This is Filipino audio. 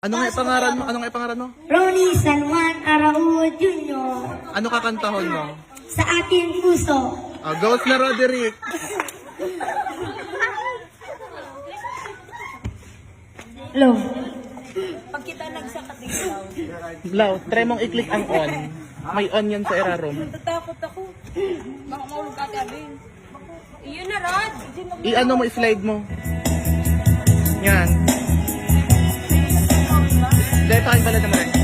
Ano nga ipangaran mo? Ano nga ipangaran mo? Ronnie San Juan Araujo Jr. Ano kakantahon mo? Sa ating puso. Ghost na Roderick. Hello. Pag kita nagsakatiglaw, Blaw, try mong i-click ang on. May on yan sa era room. tatakot ako. Baka maulog ka Abin. Iyon na, Rod. I-ano mo, i-slide mo. Yan. Dahil pa kayo pala naman.